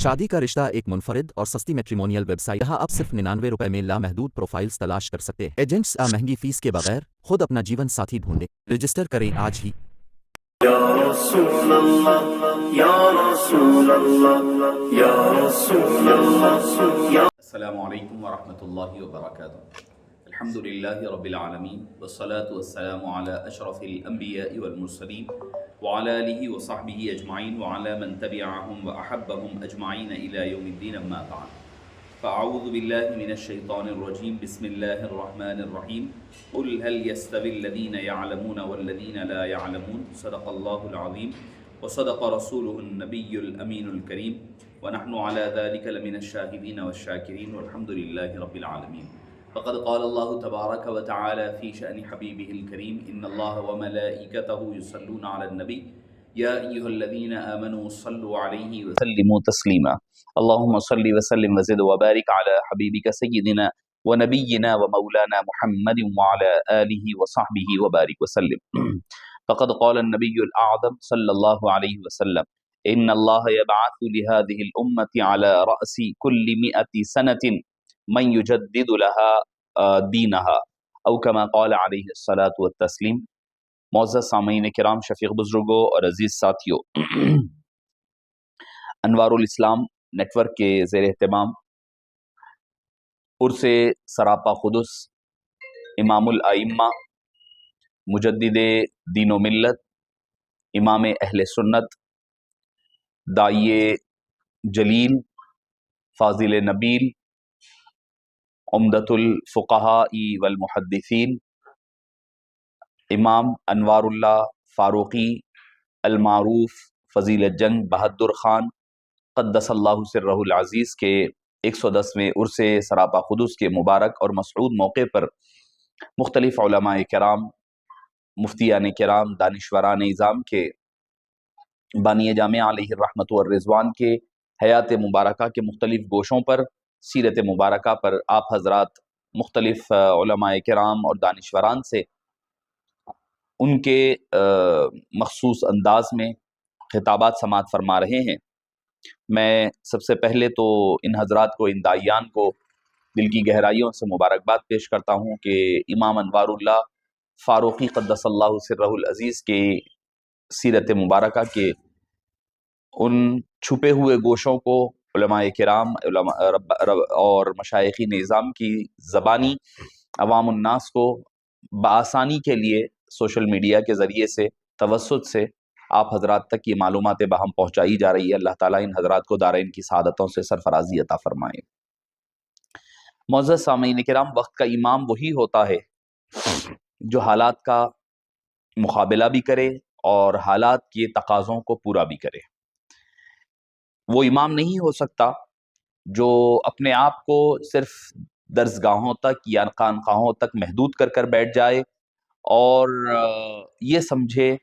شادی کا رشتہ ایک منفرد اور سستی میٹریمونیل ویب سائٹ جہاں آپ صرف 99 روپے میں لامحدود پروفائلز تلاش کر سکتے ہیں۔ ایجنٹس مہنگی فیس کے بغیر خود اپنا جیون ساتھی ڈھونڈیں۔ رجسٹر کریں آج ہی۔ یا رسول اللہ یا رسول اللہ یا رسول اللہ یا السلام علیکم ورحمۃ اللہ وبرکاتہ۔ الحمد للہ رب العالمین والصلاة والسلام علی اشرف الانبیاء والمرسلین وعلی آلہ وصحبہ اجمعین وعلی من تبعہم واحبہم اجمعین الی یوم الدین، اما بعد فاعوذ باللہ من الشیطان الرجیم، بسم اللہ الرحمن الرحیم۔ قل هل يستوي الذین يعلمون والذین لا يعلمون، صدق اللہ العظیم وصدق رسوله النبی الامین الکریم، ونحن على ذلك لمن الشاهدين والشاكرين والحمد لله رب العالمين۔ فقد قال الله تبارك وتعالى في شأن حبيبه الكريم، إن الله وملائكته يصلون على النبي يا أيها الذين آمنوا صلوا عليه وسلموا تسليما۔ اللهم صل وسلم وزد وبارك على حبيبك سيدنا ونبينا ومولانا محمد وعلى آله وصحبه وبارك وسلم۔ فقد قال النبي الأعظم صلى الله عليه وسلم، إن الله يبعث لهذه الأمة على رأس كل 100 سنة من يجدد لها دينها، أو كما قال عليه الصلاة والتسلیم۔ معزز سامعین کرام، شفیق بزرگوں اور عزیز ساتھیوں، انوار الاسلام نیٹ ورک کے زیر اہتمام عرس سراپا قدس امام الائمہ مجدد دین و ملت، امام اہل سنت، داعی جلیل، فاضل نبیل، عمدۃ الفقہاء والمحدثین، امام انوار اللہ فاروقی المعروف فضیلت جنگ بہادر خان قدس اللہ سرہ العزیز کے 110ویں عرس سراپا قدس کے مبارک اور مسعود موقع پر مختلف علماء کرام، مفتیان کرام، دانشوران نظام کے، بانی جامعہ علیہ الرحمۃ والرضوان کے حیات مبارکہ کے مختلف گوشوں پر، سیرت مبارکہ پر آپ حضرات مختلف علماء کرام اور دانشوران سے ان کے مخصوص انداز میں خطابات سماعت فرما رہے ہیں۔ میں سب سے پہلے تو ان حضرات کو، ان داعیان کو دل کی گہرائیوں سے مبارکباد پیش کرتا ہوں کہ امام انوار اللہ فاروقی قدس اللہ سرہ العزیز کے سیرت مبارکہ کے ان چھپے ہوئے گوشوں کو علماء کرام اور مشائخ نظام کی زبانی عوام الناس کو بآسانی کے لیے سوشل میڈیا کے ذریعے سے، توسط سے آپ حضرات تک یہ معلومات باہم پہنچائی جا رہی ہے۔ اللہ تعالیٰ ان حضرات کو دارین کی سعادتوں سے سرفرازی عطا فرمائے۔ معزز سامعین کرام، وقت کا امام وہی ہوتا ہے جو حالات کا مقابلہ بھی کرے اور حالات کے تقاضوں کو پورا بھی کرے۔ وہ امام نہیں ہو سکتا جو اپنے آپ کو صرف درسگاہوں تک یا خانقاہوں تک محدود کر کر بیٹھ جائے اور یہ سمجھے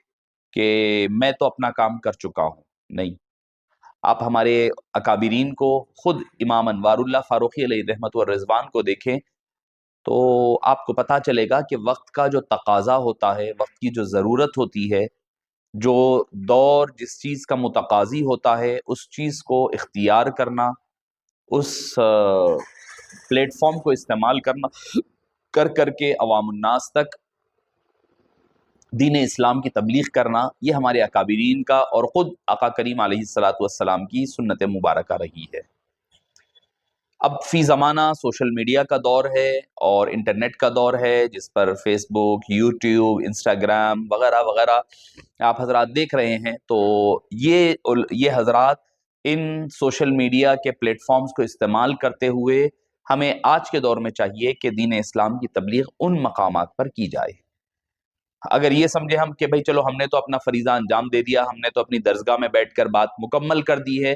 کہ میں تو اپنا کام کر چکا ہوں۔ نہیں، آپ ہمارے اکابرین کو، خود امام انوار اللہ فاروقی علیہ رحمت والرضوان کو دیکھیں تو آپ کو پتہ چلے گا کہ وقت کا جو تقاضا ہوتا ہے، وقت کی جو ضرورت ہوتی ہے، جو دور جس چیز کا متقاضی ہوتا ہے، اس چیز کو اختیار کرنا، اس پلیٹ فارم کو استعمال کرنا، کر کے عوام الناس تک دین اسلام کی تبلیغ کرنا، یہ ہمارے اکابرین کا اور خود آقا کریم علیہ الصلاۃ والسلام کی سنت مبارکہ رہی ہے۔ اب فی زمانہ سوشل میڈیا کا دور ہے اور انٹرنیٹ کا دور ہے، جس پر فیس بک، یوٹیوب، انسٹاگرام وغیرہ وغیرہ آپ حضرات دیکھ رہے ہیں۔ تو یہ حضرات ان سوشل میڈیا کے پلیٹ فارمز کو استعمال کرتے ہوئے ہمیں آج کے دور میں چاہیے کہ دین اسلام کی تبلیغ ان مقامات پر کی جائے۔ اگر یہ سمجھے ہم کہ بھئی چلو ہم نے تو اپنا فریضہ انجام دے دیا، ہم نے تو اپنی درسگاہ میں بیٹھ کر بات مکمل کر دی ہے،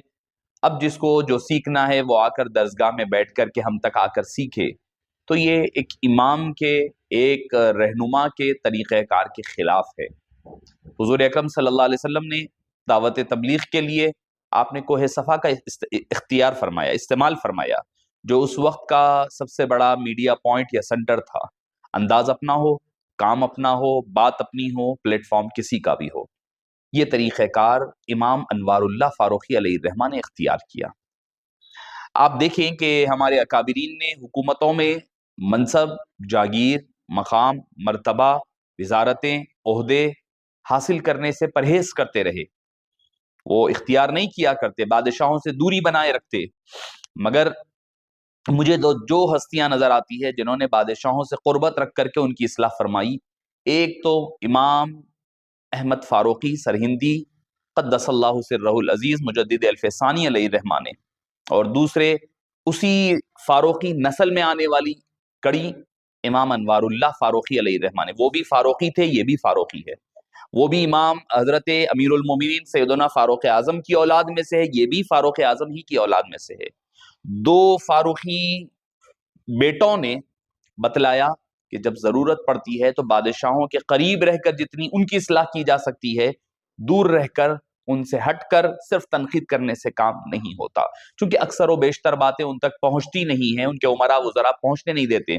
اب جس کو جو سیکھنا ہے وہ آ کر درسگاہ میں بیٹھ کر کے ہم تک آ کر سیکھے، تو یہ ایک امام کے، ایک رہنما کے طریقہ کار کے خلاف ہے۔ حضور اکرم صلی اللہ علیہ وسلم نے دعوت تبلیغ کے لیے آپ نے کوہ صفا کا اختیار فرمایا، استعمال فرمایا، جو اس وقت کا سب سے بڑا میڈیا پوائنٹ یا سینٹر تھا۔ انداز اپنا ہو، کام اپنا ہو، بات اپنی ہو، پلیٹ فارم کسی کا بھی ہو، یہ طریقہ کار امام انوار اللہ فاروقی علیہ الرحمہ نے اختیار کیا۔ آپ دیکھیں کہ ہمارے اکابرین نے حکومتوں میں منصب، جاگیر، مقام، مرتبہ، وزارتیں، عہدے حاصل کرنے سے پرہیز کرتے رہے، وہ اختیار نہیں کیا کرتے، بادشاہوں سے دوری بنائے رکھتے، مگر مجھے جو ہستیاں نظر آتی ہے جنہوں نے بادشاہوں سے قربت رکھ کر کے ان کی اصلاح فرمائی، ایک تو امام احمد فاروقی سرہندی قدس اللہ سرہ العزیز مجدد الف ثانی علیہ الرحمہ نے، اور دوسرے اسی فاروقی نسل میں آنے والی کڑی امام انوار اللہ فاروقی علیہ الرحمہ نے، وہ بھی فاروقی تھے، یہ بھی فاروقی ہے، وہ بھی امام حضرت امیر المومنین سیدنا فاروق اعظم کی اولاد میں سے ہے، یہ بھی فاروق اعظم ہی کی اولاد میں سے ہے۔ دو فاروقی بیٹوں نے بتلایا کہ جب ضرورت پڑتی ہے تو بادشاہوں کے قریب رہ کر جتنی ان کی اصلاح کی جا سکتی ہے، دور رہ کر ان سے ہٹ کر صرف تنقید کرنے سے کام نہیں ہوتا، چونکہ اکثر و بیشتر باتیں ان تک پہنچتی نہیں ہیں، ان کے امراء وزراء پہنچنے نہیں دیتے،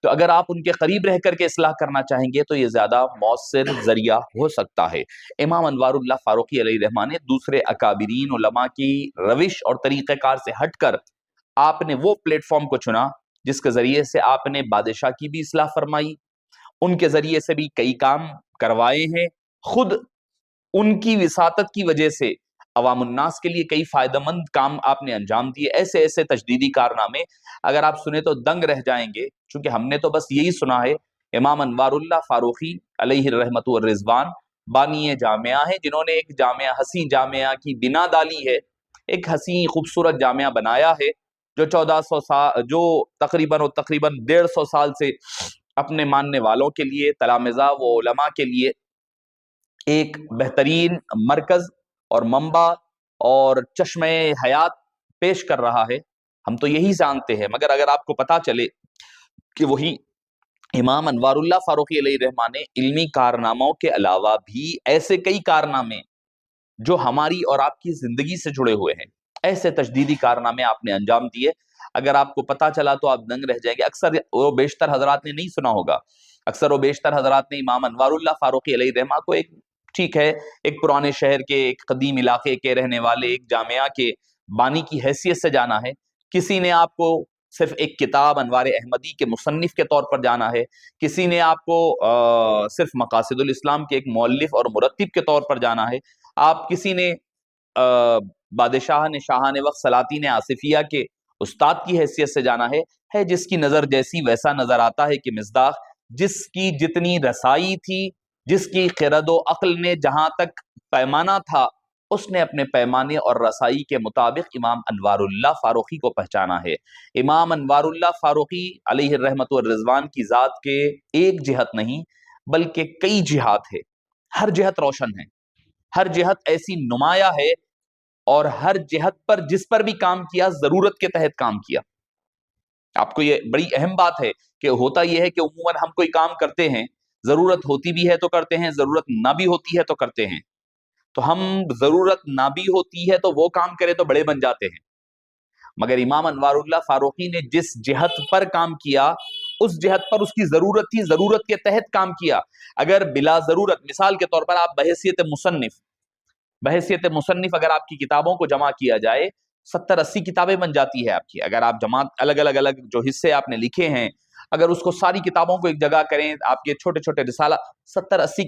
تو اگر آپ ان کے قریب رہ کر کے اصلاح کرنا چاہیں گے تو یہ زیادہ مؤثر ذریعہ ہو سکتا ہے۔ امام انوار اللہ فاروقی علیہ الرحمہ نے دوسرے اکابرین علماء کی روش اور طریقہ کار سے ہٹ کر آپ نے وہ پلیٹ فارم کو چنا جس کے ذریعے سے آپ نے بادشاہ کی بھی اصلاح فرمائی، ان کے ذریعے سے بھی کئی کام کروائے ہیں، خود ان کی وساطت کی وجہ سے عوام الناس کے لیے کئی فائدہ مند کام آپ نے انجام دیے، ایسے ایسے تجدیدی کارنامے اگر آپ سنیں تو دنگ رہ جائیں گے، چونکہ ہم نے تو بس یہی سنا ہے۔ امام انوار اللہ فاروقی علیہ الرحمۃ والرضوان بانی جامعہ ہیں، جنہوں نے ایک جامعہ، حسین جامعہ کی بنا ڈالی ہے، ایک حسین خوبصورت جامعہ بنایا ہے جو 1400 سال، جو تقریباً 150 سال سے اپنے ماننے والوں کے لیے، تلامذہ و علماء کے لیے ایک بہترین مرکز اور منبع اور چشمہ حیات پیش کر رہا ہے۔ ہم تو یہی جانتے ہیں، مگر اگر آپ کو پتا چلے کہ وہی امام انوار اللہ فاروقی علیہ الرحمہ نے علمی کارناموں کے علاوہ بھی ایسے کئی کارنامے جو ہماری اور آپ کی زندگی سے جڑے ہوئے ہیں، ایسے تجدیدی کارنامے آپ نے انجام دیے، اگر آپ کو پتا چلا تو آپ دنگ رہ جائیں گے۔ اکثر و بیشتر حضرات نے نہیں سنا ہوگا، اکثر و بیشتر حضرات نے امام انوار اللہ فاروقی علیہ الرحمہ کو ایک، ٹھیک ہے، ایک پرانے شہر کے ایک قدیم علاقے کے رہنے والے ایک جامعہ کے بانی کی حیثیت سے جانا ہے، کسی نے آپ کو صرف ایک کتاب انوار احمدی کے مصنف کے طور پر جانا ہے، کسی نے آپ کو صرف مقاصد الاسلام کے ایک مؤلف اور مرتب کے طور پر جانا ہے، آپ کسی نے بادشاہ نے شاہان وقت سلاطین آصفیہ کے استاد کی حیثیت سے جانا ہے جس کی نظر جیسی ویسا نظر آتا ہے کہ مصداق، جس کی جتنی رسائی تھی، جس کی خرد و عقل نے جہاں تک پیمانہ تھا، اس نے اپنے پیمانے اور رسائی کے مطابق امام انوار اللہ فاروقی کو پہچانا ہے۔ امام انوار اللہ فاروقی علیہ الرحمۃ والرضوان کی ذات کے ایک جہت نہیں بلکہ کئی جہات ہے، ہر جہت روشن ہے، ہر جہت ایسی نمایاں ہے، اور ہر جہت پر جس پر بھی کام کیا ضرورت کے تحت کام کیا۔ آپ کو یہ بڑی اہم بات ہے کہ ہوتا یہ ہے کہ عموماً ہم کوئی کام کرتے ہیں، ضرورت ہوتی بھی ہے تو کرتے ہیں، ضرورت نہ بھی ہوتی ہے تو کرتے ہیں، تو ہم ضرورت نہ بھی ہوتی ہے تو وہ کام کرے تو بڑے بن جاتے ہیں، مگر امام انوار اللہ فاروقی نے جس جہت پر کام کیا اس جہت پر اس کی ضرورت تھی، ضرورت کے تحت کام کیا۔ اگر بلا ضرورت، مثال کے طور پر آپ بحیثیت مصنف اگر آپ کی کتابوں کو جمع کیا جائے 70-80 کتابیں بن جاتی ہے آپ کی، اگر آپ جماعت الگ الگ جو حصے آپ نے لکھے ہیں اگر اس کو ساری کتابوں کو ایک جگہ کریں، آپ کے چھوٹے چھوٹے رسالہ 70-80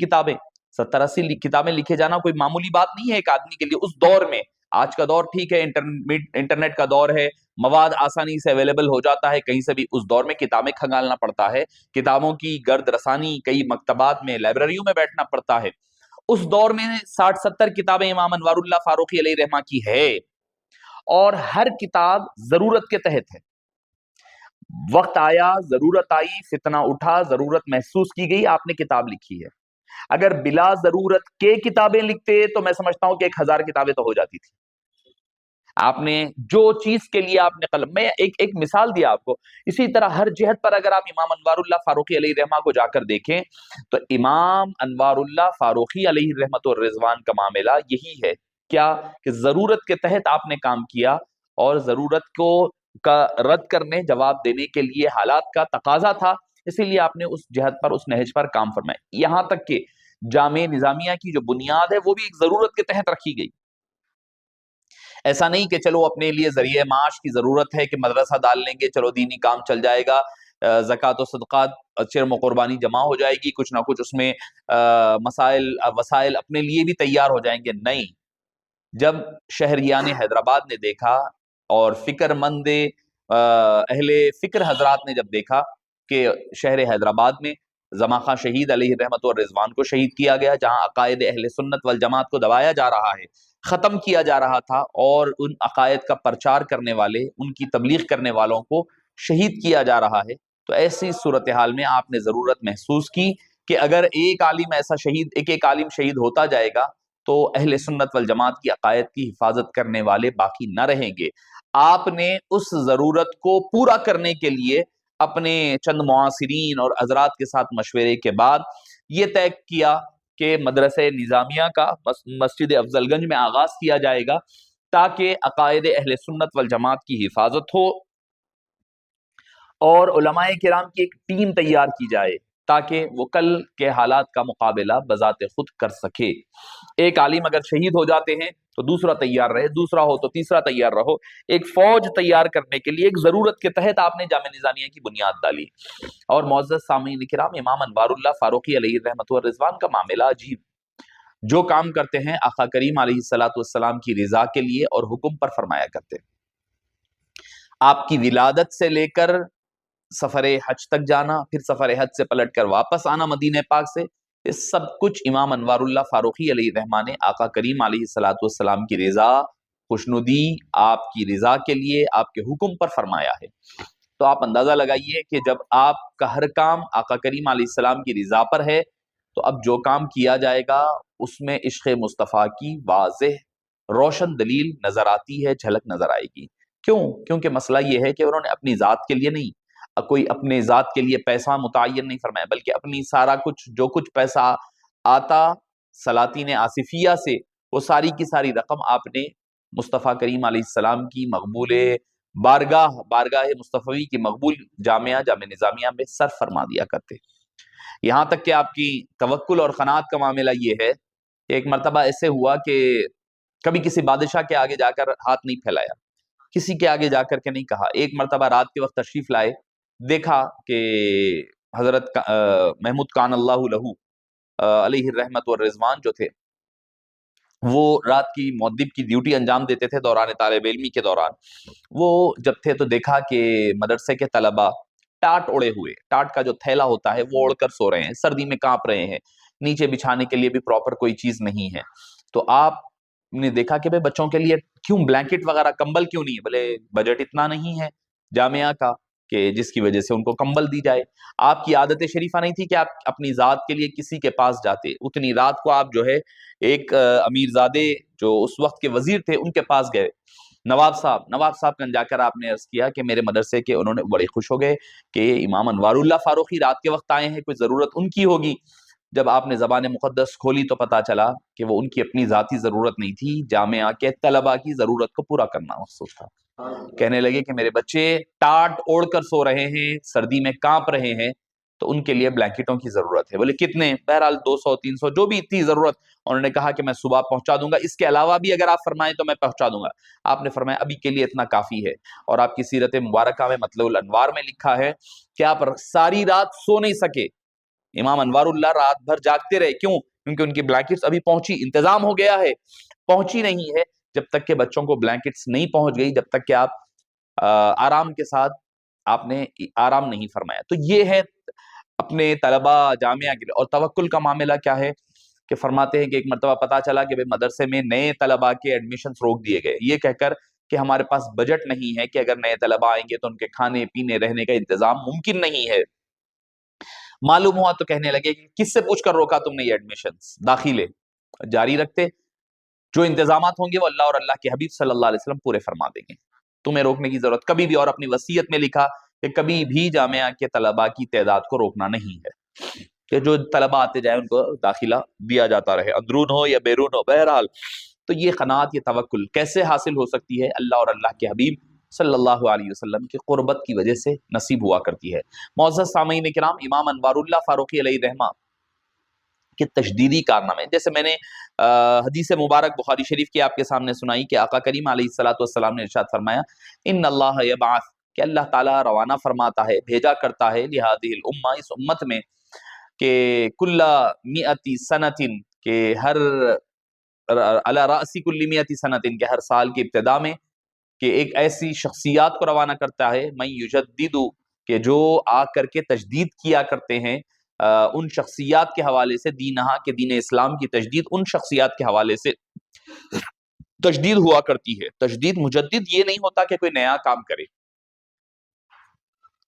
کتابیں لکھے جانا کوئی معمولی بات نہیں ہے ایک آدمی کے لیے اس دور میں۔ آج کا دور ٹھیک ہے، انٹرنیٹ کا دور ہے، مواد آسانی سے اویلیبل ہو جاتا ہے کہیں سے بھی، اس دور میں کتابیں کھنگالنا پڑتا ہے، کتابوں کی گرد رسانی کئی مکتبات میں، لائبریریوں میں بیٹھنا پڑتا ہے۔ اس دور میں 60-70 کتابیں امام انوار اللہ فاروقی علیہ الرحمہ کی ہے، اور ہر کتاب ضرورت کے تحت ہے۔ وقت آیا، ضرورت آئی، فتنہ اٹھا، ضرورت محسوس کی گئی، آپ نے کتاب لکھی ہے۔ اگر بلا ضرورت کے کتابیں لکھتے تو میں سمجھتا ہوں کہ 1000 کتابیں تو ہو جاتی تھی۔ آپ نے جو چیز کے لیے آپ نے قلم، میں ایک مثال دیا آپ کو، اسی طرح ہر جہت پر اگر آپ امام انوار اللہ فاروقی علیہ الرحمہ کو جا کر دیکھیں تو امام انوار اللہ فاروقی علیہ الرحمۃ والرضوان کا معاملہ یہی ہے، کیا کہ ضرورت کے تحت آپ نے کام کیا، اور ضرورت کو کا رد کرنے، جواب دینے کے لیے حالات کا تقاضا تھا، اسی لیے آپ نے اس جہت پر، اس نہج پر کام فرمایا۔ یہاں تک کہ جامع نظامیہ کی جو بنیاد ہے وہ بھی ایک ضرورت کے تحت رکھی گئی۔ ایسا نہیں کہ چلو اپنے لیے ذریعہ معاش کی ضرورت ہے کہ مدرسہ ڈال لیں گے، چلو دینی کام چل جائے گا، زکوٰۃ و صدقات چرم و قربانی جمع ہو جائے گی، کچھ نہ کچھ اس میں وسائل اپنے لیے بھی تیار ہو جائیں گے۔ نہیں، جب شہریان حیدرآباد نے دیکھا اور فکر مند اہل فکر حضرات نے جب دیکھا کہ شہر حیدرآباد میں زما خان شہید علیہ رحمت و رضوان کو شہید کیا گیا، جہاں عقائد اہل سنت والجماعت کو دبایا جا رہا ہے، ختم کیا جا رہا تھا، اور ان عقائد کا پرچار کرنے والے، ان کی تبلیغ کرنے والوں کو شہید کیا جا رہا ہے، تو ایسی صورتحال میں آپ نے ضرورت محسوس کی کہ اگر ایک عالم ایسا شہید، ایک عالم شہید ہوتا جائے گا تو اہل سنت والجماعت کی عقائد کی حفاظت کرنے والے باقی نہ رہیں گے۔ آپ نے اس ضرورت کو پورا کرنے کے لیے اپنے چند معاصرین اور حضرات کے ساتھ مشورے کے بعد یہ طے کیا کہ مدرسہ نظامیہ کا مسجد افضل گنج میں آغاز کیا جائے گا، تاکہ عقائد اہل سنت والجماعت کی حفاظت ہو اور علماء کرام کی ایک ٹیم تیار کی جائے تاکہ وہ کل کے حالات کا مقابلہ بذات خود کر سکے۔ ایک عالم اگر شہید ہو جاتے ہیں تو دوسرا تیار رہے، دوسرا ہو تو تیسرا تیار رہو۔ ایک فوج تیار کرنے کے لیے ایک ضرورت کے تحت آپ نے جامعہ نظامیہ کی بنیاد ڈالی۔ اور معزز سامعین کرام، امام انوار اللہ فاروقی علیہ رحمت و رضوان کا معاملہ عجیب، جو کام کرتے ہیں آقا کریم علیہ الصلوۃ والسلام کی رضا کے لیے اور حکم پر فرمایا کرتے ہیں۔ آپ کی ولادت سے لے کر سفر حج تک جانا، پھر سفر حج سے پلٹ کر واپس آنا مدینہ پاک سے، یہ سب کچھ امام انوار اللہ فاروقی علیہ الرحمہ نے آقا کریم علیہ الصلوۃ والسلام کی رضا، خوشنودی، آپ کی رضا کے لیے آپ کے حکم پر فرمایا ہے۔ تو آپ اندازہ لگائیے کہ جب آپ کا ہر کام آقا کریم علیہ السلام کی رضا پر ہے تو اب جو کام کیا جائے گا اس میں عشق مصطفیٰ کی واضح روشن دلیل نظر آتی ہے، جھلک نظر آئے گی۔ کیوں؟ کیونکہ مسئلہ یہ ہے کہ انہوں نے اپنی ذات کے لیے نہیں، کوئی اپنے ذات کے لیے پیسہ متعین نہیں فرمایا، بلکہ اپنی سارا کچھ، جو کچھ پیسہ آتا سلاطین آصفیہ سے، وہ ساری کی ساری رقم آپ نے مصطفیٰ کریم علیہ السلام کی مقبول بارگاہ مصطفی کی مقبول جامعہ نظامیہ میں صرف فرما دیا کرتے۔ یہاں تک کہ آپ کی توکل اور قناعت کا معاملہ یہ ہے کہ ایک مرتبہ ایسے ہوا کہ کبھی کسی بادشاہ کے آگے جا کر ہاتھ نہیں پھیلایا، کسی کے آگے جا کر کے نہیں کہا۔ ایک مرتبہ رات کے وقت تشریف لائے، دیکھا کہ حضرت محمود کان اللہ لہو علیہ الرحمت والرضوان جو تھے، وہ رات کی مؤدب کی ڈیوٹی انجام دیتے تھے دوران طالب علمی کے دوران۔ وہ جب تھے تو دیکھا کہ مدرسے کے طلباء ٹاٹ اڑے ہوئے، ٹاٹ کا جو تھیلا ہوتا ہے وہ اوڑھ کر سو رہے ہیں، سردی میں کانپ رہے ہیں، نیچے بچھانے کے لیے بھی پراپر کوئی چیز نہیں ہے۔ تو آپ نے دیکھا کہ بھئی بچوں کے لیے کیوں بلینکٹ وغیرہ، کمبل کیوں نہیں ہے؟ بولے بجٹ اتنا نہیں ہے جامعہ کا کہ جس کی وجہ سے ان کو کمبل دی جائے۔ آپ کی عادت شریفہ نہیں تھی کہ آپ اپنی ذات کے لیے کسی کے پاس جاتے، اتنی رات کو آپ جو ہے ایک امیر زادے جو اس وقت کے وزیر تھے ان کے پاس گئے، نواب صاحب کن جا کر آپ نے عرض کیا کہ میرے مدرسے کے، انہوں نے بڑے خوش ہو گئے کہ امام انوار اللہ فاروقی رات کے وقت آئے ہیں، کوئی ضرورت ان کی ہوگی۔ جب آپ نے زبان مقدس کھولی تو پتا چلا کہ وہ ان کی اپنی ذاتی ضرورت نہیں تھی، جامعہ کے طلباء کی ضرورت کو پورا کرنا مقصود تھا۔ کہنے لگے کہ میرے بچے ٹاٹ اوڑھ کر سو رہے ہیں، سردی میں کانپ رہے ہیں، تو ان کے لیے بلینکٹوں کی ضرورت ہے۔ بولے کتنے؟ بہرحال 200 300 جو بھی اتنی ضرورت۔ انہوں نے کہا کہ میں صبح پہنچا دوں گا، اس کے علاوہ بھی اگر آپ فرمائیں تو میں پہنچا دوں گا۔ آپ نے فرمایا ابھی کے لیے اتنا کافی ہے۔ اور آپ کی سیرت مبارکہ میں مطلع الانوار میں لکھا ہے کہ آپ ساری رات سو نہیں سکے، امام انوار اللہ رات بھر جاگتے رہے۔ کیوں؟ کیونکہ ان کی بلینکٹس ابھی پہنچی، انتظام ہو گیا ہے، پہنچی نہیں ہے۔ جب تک کہ بچوں کو بلینکٹس نہیں پہنچ گئی، جب تک کہ آپ آرام کے ساتھ آپ نے آرام نہیں فرمایا۔ تو یہ ہے اپنے طلباء جامعہ کے لیے۔ اور توکل کا معاملہ کیا ہے کہ فرماتے ہیں کہ ایک مرتبہ پتا چلا کہ مدرسے میں نئے طلباء کے ایڈمیشنز روک دیے گئے، یہ کہہ کر کہ ہمارے پاس بجٹ نہیں ہے کہ اگر نئے طلباء آئیں گے تو ان کے کھانے پینے رہنے کا انتظام ممکن نہیں ہے۔ معلوم ہوا تو کہنے لگے کہ کس سے پوچھ کر روکا تم نے یہ ایڈمیشنز؟ داخلے جاری رکھتے، جو انتظامات ہوں گے وہ اللہ اور اللہ کے حبیب صلی اللہ علیہ وسلم پورے فرما دیں گے، تمہیں روکنے کی ضرورت کبھی بھی۔ اور اپنی وصیت میں لکھا کہ کبھی بھی جامعہ کے طلباء کی تعداد کو روکنا نہیں ہے، کہ جو طلباء آتے جائیں ان کو داخلہ دیا جاتا رہے، اندرون ہو یا بیرون ہو۔ بہرحال تو یہ قناعت، یہ توکل کیسے حاصل ہو سکتی ہے؟ اللہ اور اللہ کے حبیب صلی اللہ علیہ وسلم کی قربت کی وجہ سے نصیب ہوا کرتی ہے۔ معزز سامعین کرام، امام انوار اللہ فاروقی علیہ رحمہ کہ تجدیدی کارنامے، جیسے میں نے حدیث مبارک بخاری شریف کی آپ کے سامنے سنائی کہ آقا کریم علیہ الصلوۃ والسلام نے ارشاد فرمایا ان اللہ یبعث، کہ اللہ تعالیٰ روانہ فرماتا ہے، بھیجا کرتا ہے لہذه الامہ، اس امت میں، کہ کل مئتی سنتن، کہ ہر علی رأس کل مئتی سنتن، کہ ہر سال کی ابتدا میں، کہ ایک ایسی شخصیات کو روانہ کرتا ہے من یجدد، کہ جو آ کر کے تجدید کیا کرتے ہیں ان شخصیات کے حوالے سے، دینہا، کہ دین اسلام کی تجدید ان شخصیات کے حوالے سے تجدید ہوا کرتی ہے۔ تجدید، مجدد یہ نہیں ہوتا کہ کوئی نیا کام کرے،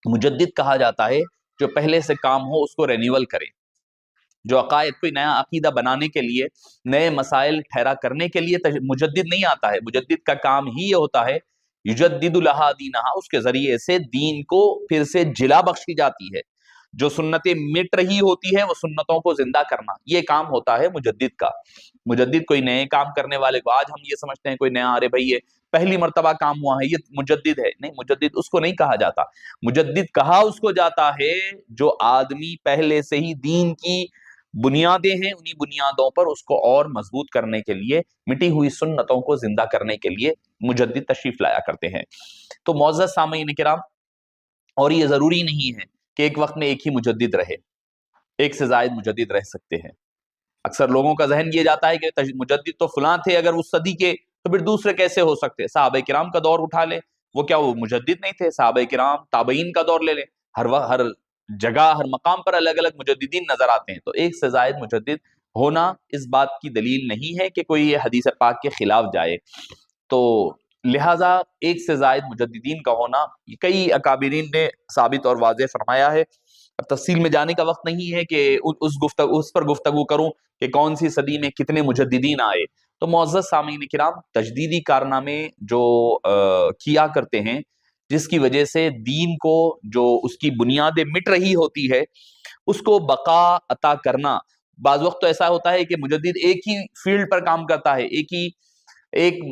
مجدد کہا جاتا ہے جو پہلے سے کام ہو اس کو رینیول کرے، جو عقائد، کوئی نیا عقیدہ بنانے کے لیے، نئے مسائل ٹھہرا کرنے کے لیے مجدد نہیں آتا ہے۔ مجدد کا کام ہی یہ ہوتا ہے یجدد لہا دینہا، اس کے ذریعے سے دین کو پھر سے جلا بخشی جاتی ہے، جو سنتیں مٹ رہی ہوتی ہیں وہ سنتوں کو زندہ کرنا، یہ کام ہوتا ہے مجدد کا۔ مجدد کوئی نئے کام کرنے والے کو، آج ہم یہ سمجھتے ہیں کوئی نیا، ارے بھائی یہ پہلی مرتبہ کام ہوا ہے یہ مجدد ہے، نہیں، مجدد اس کو نہیں کہا جاتا۔ مجدد کہا اس کو جاتا ہے جو آدمی پہلے سے ہی دین کی بنیادیں ہیں، انہی بنیادوں پر اس کو اور مضبوط کرنے کے لیے، مٹی ہوئی سنتوں کو زندہ کرنے کے لیے مجدد تشریف لایا کرتے ہیں۔ تو معزز سامعین کرام، اور یہ ضروری نہیں ہے کہ ایک وقت میں ایک ہی مجدد رہے، ایک سے زائد مجدد رہ سکتے ہیں۔ اکثر لوگوں کا ذہن یہ جاتا ہے کہ مجدد تو فلاں تھے اگر اس صدی کے، تو پھر دوسرے کیسے ہو سکتے؟ صحابہ کرام کا دور اٹھا لیں، وہ کیا وہ مجدد نہیں تھے؟ صحابہ کرام، تابعین کا دور لے لیں، ہر جگہ، ہر مقام پر الگ الگ مجددین نظر آتے ہیں۔ تو ایک سے زائد مجدد ہونا اس بات کی دلیل نہیں ہے کہ کوئی یہ حدیث پاک کے خلاف جائے۔ تو لہٰذا ایک سے زائد مجددین کا ہونا کئی اکابرین نے ثابت اور واضح فرمایا ہے۔ اب تفصیل میں جانے کا وقت نہیں ہے کہ اس پر گفتگو کروں کہ کون سی صدی میں کتنے مجددین آئے۔ تو معزز سامعین کرام، تجدیدی کارنامے جو کیا کرتے ہیں، جس کی وجہ سے دین کو، جو اس کی بنیادیں مٹ رہی ہوتی ہے، اس کو بقا عطا کرنا۔ بعض وقت تو ایسا ہوتا ہے کہ مجدد ایک ہی فیلڈ پر کام کرتا ہے، ایک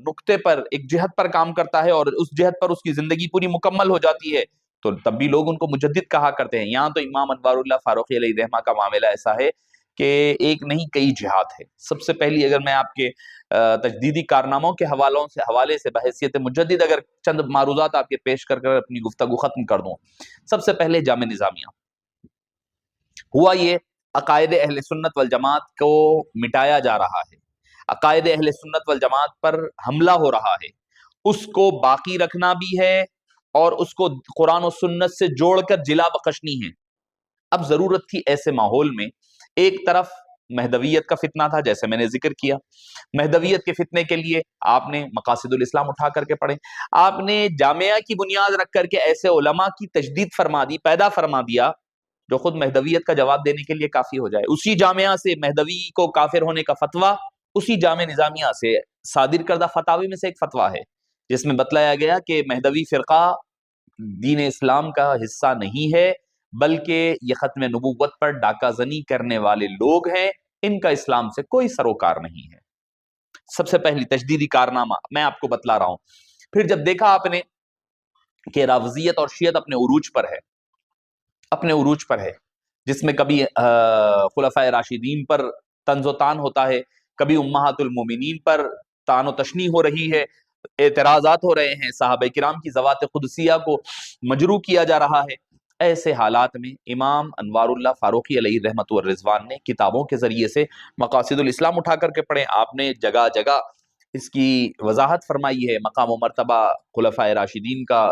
نقطے پر، ایک جہت پر کام کرتا ہے، اور اس جہت پر اس کی زندگی پوری مکمل ہو جاتی ہے، تو تب بھی لوگ ان کو مجدد کہا کرتے ہیں۔ یہاں تو امام انوار اللہ فاروقی علیہ الرحمہ کا معاملہ ایسا ہے کہ ایک نہیں کئی جہات ہے۔ سب سے پہلی اگر میں آپ کے تجدیدی کارناموں کے حوالے سے بحیثیت مجدد اگر چند معروضات آپ کے پیش کر اپنی گفتگو ختم کر دوں، سب سے پہلے جامع نظامیہ ہوا۔ یہ عقائد اہل سنت والجماعت کو مٹایا جا رہا ہے، عقائد اہل سنت والجماعت پر حملہ ہو رہا ہے، اس کو باقی رکھنا بھی ہے اور اس کو قرآن و سنت سے جوڑ کر جلا بخشنی ہے۔ اب ضرورت تھی ایسے ماحول میں، ایک طرف مہدویت کا فتنہ تھا، جیسے میں نے ذکر کیا، مہدویت کے فتنے کے لیے آپ نے مقاصد الاسلام اٹھا کر کے پڑھے، آپ نے جامعہ کی بنیاد رکھ کر کے ایسے علماء کی تجدید فرما دی، پیدا فرما دیا، جو خود مہدویت کا جواب دینے کے لیے کافی ہو جائے۔ اسی جامعہ سے مہدوی کو کافر ہونے کا فتویٰ، اسی جامع نظامیہ سے صادر کردہ فتاوی میں سے ایک فتویٰ ہے، جس میں بتلایا گیا کہ مہدوی فرقہ دین اسلام کا حصہ نہیں ہے، بلکہ یہ ختم نبوت پر ڈاکہ زنی کرنے والے لوگ ہیں، ان کا اسلام سے کوئی سروکار نہیں ہے۔ سب سے پہلی تجدیدی کارنامہ میں آپ کو بتلا رہا ہوں۔ پھر جب دیکھا آپ نے کہ رافضیت اور شیعت اپنے عروج پر ہے، جس میں کبھی خلفائے راشدین پر طنز و تان ہوتا ہے، کبھی امہات المومنین پر تان و تشنیع ہو رہی ہے، اعتراضات ہو رہے ہیں، صحابہ کرام کی ذوات قدسیہ کو مجروح کیا جا رہا ہے۔ ایسے حالات میں امام انوار اللہ فاروقی علیہ رحمت والرضوان نے کتابوں کے ذریعے سے مقاصد الاسلام اٹھا کر کے پڑھے، آپ نے جگہ جگہ اس کی وضاحت فرمائی ہے، مقام و مرتبہ خلفائے راشدین کا،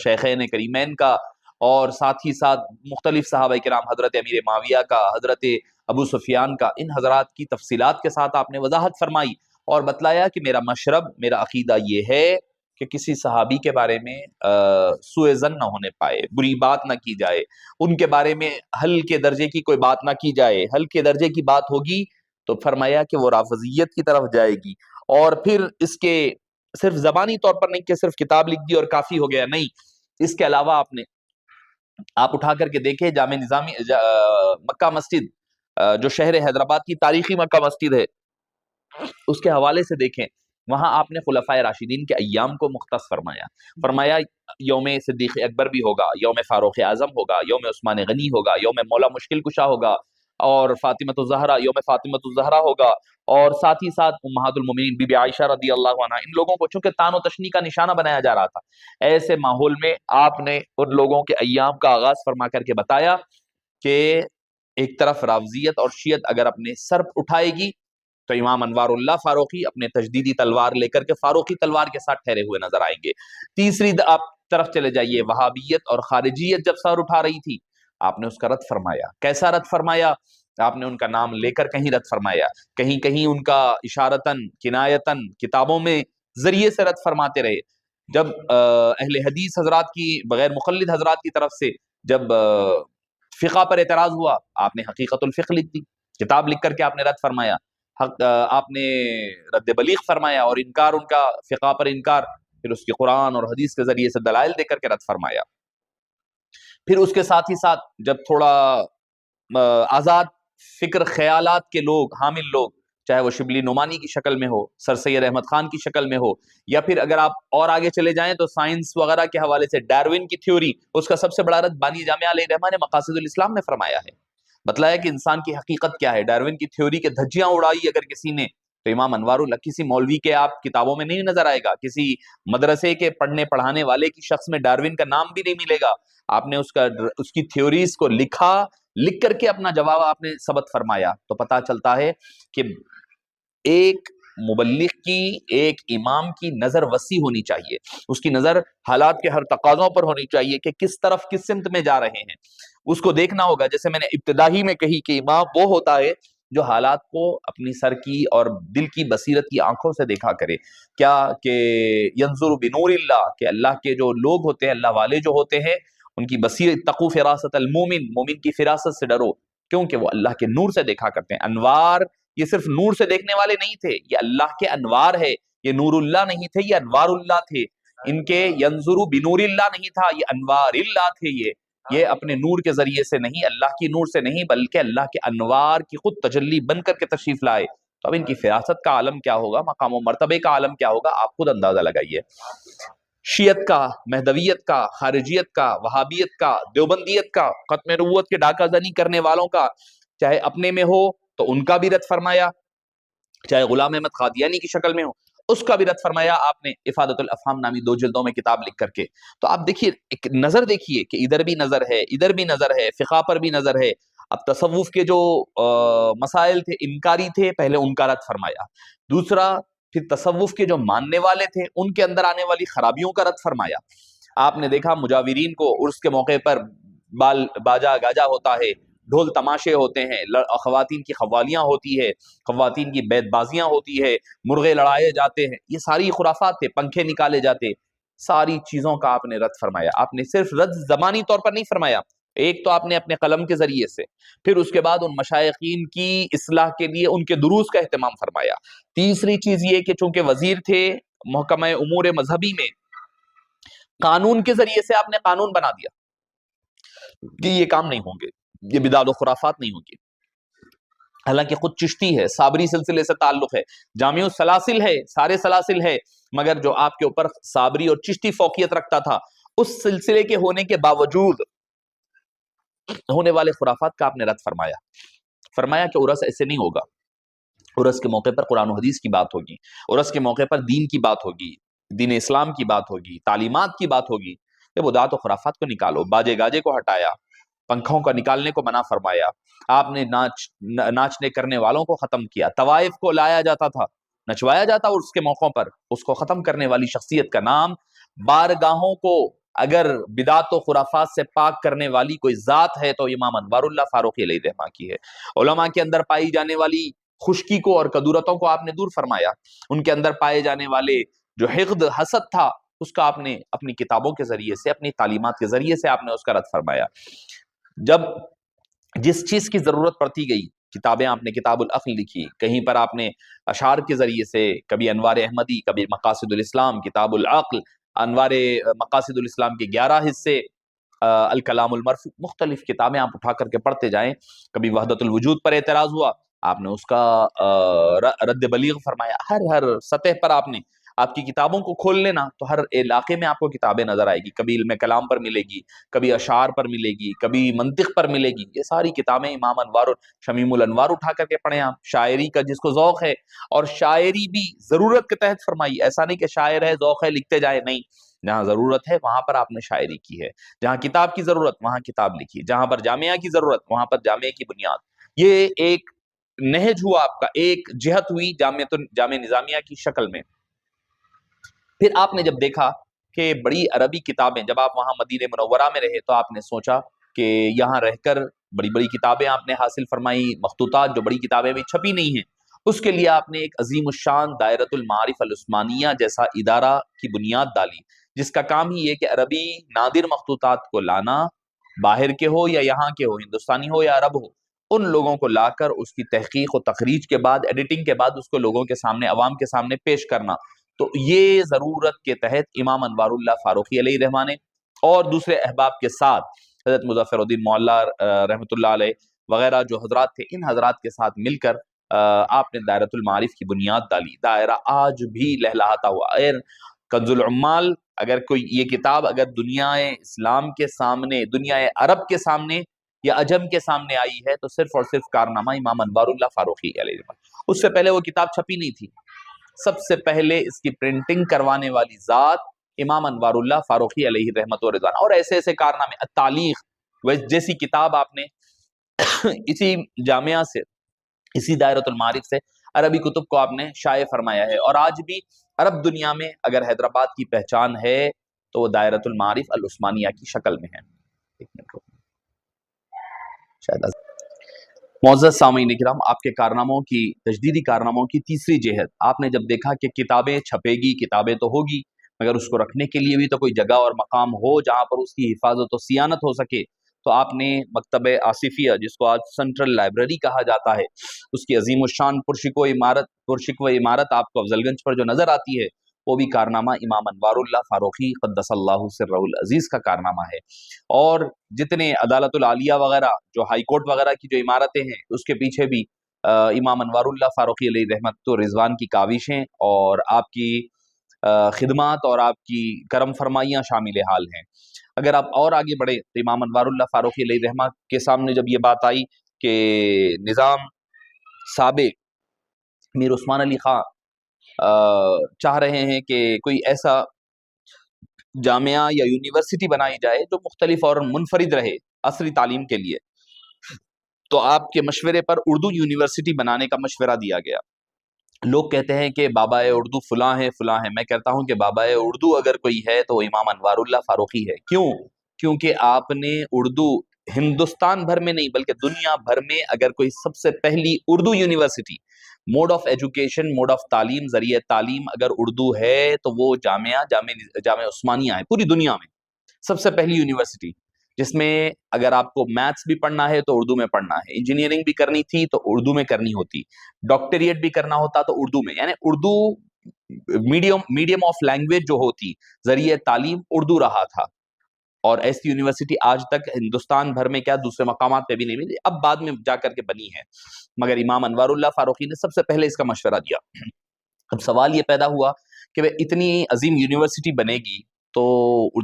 شیخین کریمین کا، اور ساتھ ہی ساتھ مختلف صحابہ کرام، حضرت امیر معاویہ کا، حضرت ابو سفیان کا، ان حضرات کی تفصیلات کے ساتھ آپ نے وضاحت فرمائی اور بتلایا کہ میرا مشرب، میرا عقیدہ یہ ہے کہ کسی صحابی کے بارے میں سوء ظن نہ ہونے پائے، بری بات نہ کی جائے، ان کے بارے میں ہلکے درجے کی کوئی بات نہ کی جائے، ہلکے درجے کی بات ہوگی تو فرمایا کہ وہ رافضیت کی طرف جائے گی۔ اور پھر اس کے صرف زبانی طور پر نہیں کہ صرف کتاب لکھ دی اور کافی ہو گیا، نہیں، اس کے علاوہ آپ اٹھا کر کے دیکھیں جامع نظامی مکہ مسجد، جو شہر حیدرآباد کی تاریخی مکہ مسجد ہے، اس کے حوالے سے دیکھیں، وہاں آپ نے خلفائے راشدین کے ایام کو مختص فرمایا یوم صدیق اکبر بھی ہوگا، یوم فاروق اعظم ہوگا، یوم عثمان غنی ہوگا، یوم مولا مشکل کشا ہوگا، اور فاطمۃ الزہرا، یوم فاطمۃ الزہرا ہوگا، اور ساتھ ہی ساتھ امہات المومنین بی بی عائشہ رضی اللہ عنہا، ان لوگوں کو چونکہ تان و تشنیع کا نشانہ بنایا جا رہا تھا، ایسے ماحول میں آپ نے ان لوگوں کے ایام کا آغاز فرما کر کے بتایا کہ ایک طرف رافضیت اور شیعت اگر اپنے سر اٹھائے گی تو امام انوار اللہ فاروقی اپنے تجدیدی تلوار لے کر کے فاروقی تلوار کے ساتھ ٹھہرے ہوئے نظر آئیں گے۔ تیسری آپ طرف چلے جائیے، وہابیت اور خارجیت جب سر اٹھا رہی تھی، آپ نے اس کا رد فرمایا۔ کیسا رد فرمایا؟ آپ نے ان کا نام لے کر کہیں رد فرمایا، کہیں کہیں ان کا اشارتاً کنایتاً کتابوں میں ذریعے سے رد فرماتے رہے۔ جب اہل حدیث حضرات کی، بغیر مقلد حضرات کی طرف سے جب فقہ پر اعتراض ہوا، آپ نے حقیقت الفقہ لکھ دی، کتاب لکھ کر کے آپ نے رد فرمایا، آپ نے رد بلیغ فرمایا اور انکار ان کا فقہ پر انکار، پھر اس کی قرآن اور حدیث کے ذریعے سے دلائل دے کر کے رد فرمایا۔ پھر اس کے ساتھ ہی ساتھ جب تھوڑا آزاد فکر خیالات کے لوگ، حامل لوگ، چاہے وہ شبلی نعمانی کی شکل میں ہو، سر سید احمد خان کی شکل میں ہو، یا پھر اگر آپ اور آگے چلے جائیں تو سائنس وغیرہ کے حوالے سے ڈاروین کی تھیوری، اس کا سب سے بڑا رد بانی جامعہ علیہ الرحمہ نے مقاصد الاسلام میں فرمایا ہے، بتلایا کہ انسان کی حقیقت کیا ہے۔ ڈاروین کی تھیوری کے دھجیاں اڑائی اگر کسی نے تو امام انوار اللہ، کسی مولوی کے آپ کتابوں میں نہیں نظر آئے گا، کسی مدرسے کے پڑھنے پڑھانے والے کی شخص میں ڈاروین کا نام بھی نہیں ملے گا۔ آپ نے اس کی تھیوریز کو لکھا، لکھ کر کے اپنا جواب آپ نے ثبت فرمایا، تو پتہ چلتا ہے کہ ایک مبلغ کی، ایک امام کی نظر وسیع ہونی چاہیے، اس کی نظر حالات کے ہر تقاضوں پر ہونی چاہیے کہ کس طرف کس سمت میں جا رہے ہیں، اس کو دیکھنا ہوگا۔ جیسے میں نے ابتدا ہی میں کہی کہ امام وہ ہوتا ہے جو حالات کو اپنی سر کی اور دل کی بصیرت کی آنکھوں سے دیکھا کرے، کیا کہ ینظر بنور اللہ، کہ اللہ کے جو لوگ ہوتے ہیں، اللہ والے جو ہوتے ہیں، ان کی بصیرت، اتقوا فراست المومن، مومن کی فراست سے ڈرو، کیونکہ وہ اللہ کے نور سے دیکھا کرتے ہیں۔ انوار، یہ صرف نور سے دیکھنے والے نہیں تھے، یہ اللہ کے انوار ہے، یہ نور اللہ نہیں تھے، یہ انوار اللہ تھے، ان کے ینظر بنور اللہ نہیں تھا، یہ انوار اللہ تھے، یہ اپنے نور کے ذریعے سے نہیں، اللہ کی نور سے نہیں، بلکہ اللہ کے انوار کی خود تجلی بن کر کے تشریف لائے۔ تو اب ان کی فراست کا عالم کیا ہوگا، مقام و مرتبے کا عالم کیا ہوگا، آپ خود اندازہ لگائیے۔ شیعت کا، مہدویت کا، خارجیت کا، وہابیت کا، دیوبندیت کا، ختم نبوت کے ڈاکہ زنی کرنے والوں کا، چاہے اپنے میں ہو تو ان کا بھی رد فرمایا، چاہے غلام احمد قادیانی کی شکل میں ہو اس کا بھی رد فرمایا آپ نے، افادۃ الافہام نامی 2 جلدوں میں کتاب لکھ کر کے۔ تو آپ دیکھیے، ایک نظر دیکھیے کہ ادھر بھی نظر ہے، ادھر بھی نظر ہے، فقہ پر بھی نظر ہے۔ اب تصوف کے جو مسائل تھے، انکاری تھے، پہلے ان کا رد فرمایا۔ دوسرا، پھر تصوف کے جو ماننے والے تھے ان کے اندر آنے والی خرابیوں کا رد فرمایا۔ آپ نے دیکھا مجاورین کو عرس کے موقع پر باجا گاجا ہوتا ہے، ڈھول تماشے ہوتے ہیں، خواتین کی قوالیاں ہوتی ہے، خواتین کی بیت بازیاں ہوتی ہے، مرغے لڑائے جاتے ہیں، یہ ساری خرافات تھے، پنکھے نکالے جاتے، ساری چیزوں کا آپ نے رد فرمایا۔ آپ نے صرف رد زبانی طور پر نہیں فرمایا، ایک تو آپ نے اپنے قلم کے ذریعے سے، پھر اس کے بعد ان مشائخین کی اصلاح کے لیے ان کے دروس کا اہتمام فرمایا۔ تیسری چیز یہ کہ چونکہ وزیر تھے محکمہ امور مذہبی میں، قانون کے ذریعے سے آپ نے قانون بنا دیا کہ یہ کام نہیں ہوں گے، یہ بدعت و خرافات نہیں ہوں گی۔ حالانکہ خود چشتی ہے، صابری سلسلے سے تعلق ہے، جامع السلاسل ہے، سارے سلاسل ہے، مگر جو آپ کے اوپر صابری اور چشتی فوقیت رکھتا تھا، اس سلسلے کے ہونے کے باوجود ہونے والے خرافات کا آپ نے رد فرمایا۔ فرمایا کہ عرس ایسے نہیں ہوگا، عرس کے موقع پر قرآن و حدیث کی بات ہوگی، عرس کے موقع پر دین کی بات ہوگی، دین اسلام کی بات ہوگی، تعلیمات کی بات ہوگی۔ یہ بدعت و خرافات کو نکالو، باجے گاجے کو ہٹایا، پنکھوں کا نکالنے کو منع فرمایا، آپ نے ناچنے کرنے والوں کو ختم کیا، طوائف کو لایا جاتا تھا، نچوایا جاتا اس کے موقعوں پر، اس کو ختم کرنے والی شخصیت کا نام، بارگاہوں کو اگر بدعت و خرافات سے پاک کرنے والی کوئی ذات ہے تو امام انوار اللہ فاروقی علیہ الرحمہ کی ہے۔ علماء کے اندر پائی جانے والی خشکی کو اور کدورتوں کو آپ نے دور فرمایا، ان کے اندر پائے جانے والے جو حقد حسد تھا اس کا آپ نے اپنی کتابوں کے ذریعے سے، اپنی تعلیمات کے ذریعے سے آپ نے اس کا رد فرمایا۔ جب جس چیز کی ضرورت پڑتی گئی، کتابیں آپ نے کتاب العقل لکھی، کہیں پر آپ نے اشعار کے ذریعے سے، کبھی انوار احمدی، کبھی مقاصد الاسلام، کتاب العقل، انوار مقاصد الاسلام کے 11 حصے، الکلام المرفوع، مختلف کتابیں آپ اٹھا کر کے پڑھتے جائیں۔ کبھی وحدت الوجود پر اعتراض ہوا، آپ نے اس کا رد بلیغ فرمایا، ہر سطح پر آپ نے آپ کی کتابوں کو کھول لینا تو ہر علاقے میں آپ کو کتابیں نظر آئے گی، کبھی علم کلام پر ملے گی، کبھی اشعار پر ملے گی، کبھی منطق پر ملے گی. یہ ساری کتابیں امام انوار شمیم الانوار اٹھا کر کے پڑھیں آپ. شاعری کا جس کو ذوق ہے، اور شاعری بھی ضرورت کے تحت فرمائی، ایسا نہیں کہ شاعر ہے ذوق ہے لکھتے جائے، نہیں، جہاں ضرورت ہے وہاں پر آپ نے شاعری کی ہے، جہاں کتاب کی ضرورت وہاں کتاب لکھی، جہاں پر جامعہ کی ضرورت وہاں پر جامعہ کی بنیاد. یہ ایک نہج ہوا آپ کا، ایک جہت ہوئی جامعہ نظامیہ کی شکل میں. پھر آپ نے جب دیکھا کہ بڑی عربی کتابیں، جب آپ وہاں مدینہ منورہ میں رہے تو آپ نے سوچا کہ یہاں رہ کر بڑی بڑی کتابیں آپ نے حاصل فرمائی، مخطوطات جو بڑی کتابیں بھی چھپی نہیں ہیں. اس کے لیے آپ نے ایک عظیم الشان دائرۃ المعارف العثمانیہ جیسا ادارہ کی بنیاد ڈالی، جس کا کام ہی یہ کہ عربی نادر مخطوطات کو لانا، باہر کے ہو یا یہاں کے ہو، ہندوستانی ہو یا عرب ہو، ان لوگوں کو لا کر اس کی تحقیق و تخریج کے بعد، ایڈیٹنگ کے بعد اس کو لوگوں کے سامنے، عوام کے سامنے پیش کرنا. تو یہ ضرورت کے تحت امام انوار اللہ فاروقی علیہ الرحمہ نے اور دوسرے احباب کے ساتھ حضرت مظفر الدین معلی رحمۃ اللہ علیہ وغیرہ جو حضرات تھے، ان حضرات کے ساتھ مل کر آپ نے دائرۃ المعارف کی بنیاد ڈالی. دائرہ آج بھی لہلہاتا ہوا. کنز العمال، اگر کوئی یہ کتاب اگر دنیا اسلام کے سامنے، دنیا عرب کے سامنے یا عجم کے سامنے آئی ہے تو صرف اور صرف کارنامہ امام انوار اللہ فاروقی علیہ الرحمہ. اس سے پہلے وہ کتاب چھپی نہیں تھی. سب سے پہلے اس کی پرنٹنگ کروانے والی ذات امام انوار اللہ فاروقی علیہ رحمت و رضوان. اور ایسے ایسے کارنامے، التالیخ جیسی کتاب آپ نے اسی جامعہ سے، اسی دائرۃ المعارف سے عربی کتب کو آپ نے شائع فرمایا ہے. اور آج بھی عرب دنیا میں اگر حیدرآباد کی پہچان ہے تو وہ دائرۃ المعارف العثمانیہ کی شکل میں ہے. ایک منٹ رکو. شاید معزز سامعین کرام، آپ کے کارناموں کی، تجدیدی کارناموں کی تیسری جہت، آپ نے جب دیکھا کہ کتابیں چھپے گی، کتابیں تو ہوگی، مگر اس کو رکھنے کے لیے بھی تو کوئی جگہ اور مقام ہو جہاں پر اس کی حفاظت و صیانت ہو سکے، تو آپ نے مکتبہ آصفیہ، جس کو آج سینٹرل لائبریری کہا جاتا ہے، اس کی عظیم الشان پرشکو عمارت آپ کو افضل گنج پر جو نظر آتی ہے، وہ بھی کارنامہ امام انوار اللہ فاروقی قدس اللہ سرہ العزیز کا کارنامہ ہے. اور جتنے عدالت العالیہ وغیرہ، جو ہائی کورٹ وغیرہ کی جو عمارتیں ہیں، اس کے پیچھے بھی امام انوار اللہ فاروقی علیہ رحمت و رضوان کی کاوشیں اور آپ کی خدمات اور آپ کی کرم فرمائیاں شامل حال ہیں. اگر آپ اور آگے بڑھے تو امام انوار اللہ فاروقی علیہ رحمہ کے سامنے جب یہ بات آئی کہ نظام سابق میر عثمان علی خان چاہ رہے ہیں کہ کوئی ایسا جامعہ یا یونیورسٹی بنائی جائے جو مختلف اور منفرد رہے عصری تعلیم کے لیے، تو آپ کے مشورے پر اردو یونیورسٹی بنانے کا مشورہ دیا گیا. لوگ کہتے ہیں کہ بابا اردو فلاں ہے فلاں ہے. میں کہتا ہوں کہ بابا اردو اگر کوئی ہے تو امام انوار اللہ فاروقی ہے. کیوں؟ کیونکہ آپ نے اردو ہندوستان بھر میں نہیں بلکہ دنیا بھر میں اگر کوئی سب سے پہلی Urdu university, mode of education, mode of تعلیم، ذریعہ تعلیم اگر اردو ہے تو وہ جامعہ عثمانیہ ہے. پوری دنیا میں سب سے پہلی یونیورسٹی جس میں اگر آپ کو میتھس بھی پڑھنا ہے تو اردو میں پڑھنا ہے، انجینئرنگ بھی کرنی تھی تو اردو میں کرنی ہوتی، ڈاکٹریٹ بھی کرنا ہوتا تو اردو میں. یعنی اردو میڈیم آف لینگویج جو ہوتی، ذریعہ تعلیم اردو رہا تھا. اور ایسی یونیورسٹی آج تک ہندوستان بھر میں کیا دوسرے مقامات پہ بھی نہیں ملی، اب بعد میں جا کر کے بنی ہے، مگر امام انوار اللہ فاروقی نے سب سے پہلے اس کا مشورہ دیا. اب سوال یہ پیدا ہوا کہ وہ اتنی عظیم یونیورسٹی بنے گی تو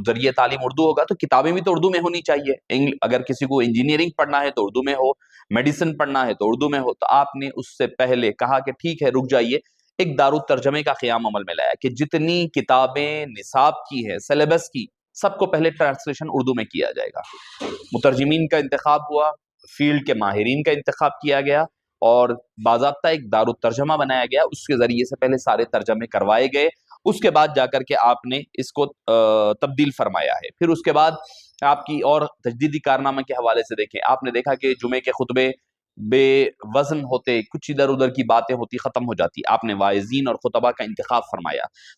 ذریعہ تعلیم اردو ہوگا تو کتابیں بھی تو اردو میں ہونی چاہیے. اگر کسی کو انجینئرنگ پڑھنا ہے تو اردو میں ہو، میڈیسن پڑھنا ہے تو اردو میں ہو. تو آپ نے اس سے پہلے کہا کہ ٹھیک ہے رک جائیے، ایک دارالترجمے کا قیام عمل میں لایا کہ جتنی کتابیں نصاب کی ہے، سلیبس کی، سب کو پہلے ٹرانسلیشن اردو میں کیا جائے گا. مترجمین کا انتخاب ہوا، فیلڈ کے ماہرین کا انتخاب کیا گیا اور باضابطہ ایک دارالترجمہ بنایا گیا. اس کے ذریعے سے پہلے سارے ترجمے کروائے گئے، اس کے بعد جا کر کے آپ نے اس کو تبدیل فرمایا ہے. پھر اس کے بعد آپ کی اور تجدیدی کارنامے کے حوالے سے دیکھیں، آپ نے دیکھا کہ جمعے کے خطبے بے وزن ہوتے، کچھ ادھر ادھر کی باتیں ہوتی، ختم ہو جاتی. آپ نے واعظین اور خطبہ کا انتخاب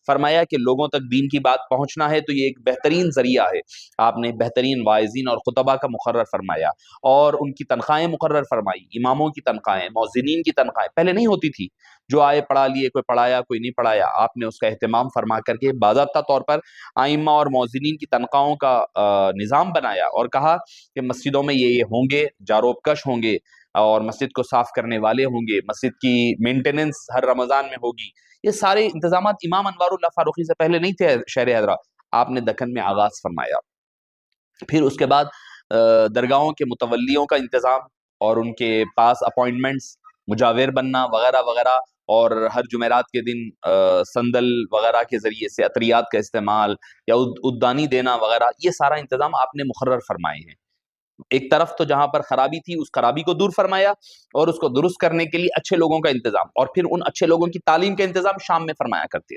فرمایا کہ لوگوں تک دین کی بات پہنچنا ہے تو یہ ایک بہترین ذریعہ ہے. آپ نے بہترین واعظین اور خطبہ کا مقرر فرمایا اور ان کی تنخواہیں مقرر فرمائی. اماموں کی تنخواہیں، مؤذنین کی تنخواہیں پہلے نہیں ہوتی تھی. جو آئے پڑھا لیے، کوئی پڑھایا کوئی نہیں پڑھایا، آپ نے اس کا اہتمام فرما کر کے باضابطہ طور پر ائمہ اور مؤذنین کی تنخواہوں کا نظام بنایا اور کہا کہ مسجدوں میں یہ ہوں گے، جاروب کش ہوں گے اور مسجد کو صاف کرنے والے ہوں گے، مسجد کی مینٹیننس ہر رمضان میں ہوگی۔ یہ سارے انتظامات امام انوار اللہ فاروقی سے پہلے نہیں تھے شہر حیدرآباد، آپ نے دکن میں آغاز فرمایا۔ پھر اس کے بعد درگاہوں کے متولیوں کا انتظام اور ان کے پاس اپوائنٹمنٹس، مجاور بننا وغیرہ وغیرہ، اور ہر جمعرات کے دن سندل وغیرہ کے ذریعے سے عطریات کا استعمال یا ادانی دینا وغیرہ، یہ سارا انتظام آپ نے مقرر فرمائے ہیں۔ ایک طرف تو جہاں پر خرابی تھی اس خرابی کو دور فرمایا اور اس کو درست کرنے کے لیے اچھے لوگوں کا انتظام، اور پھر ان اچھے لوگوں کی تعلیم کا انتظام شام میں فرمایا کرتے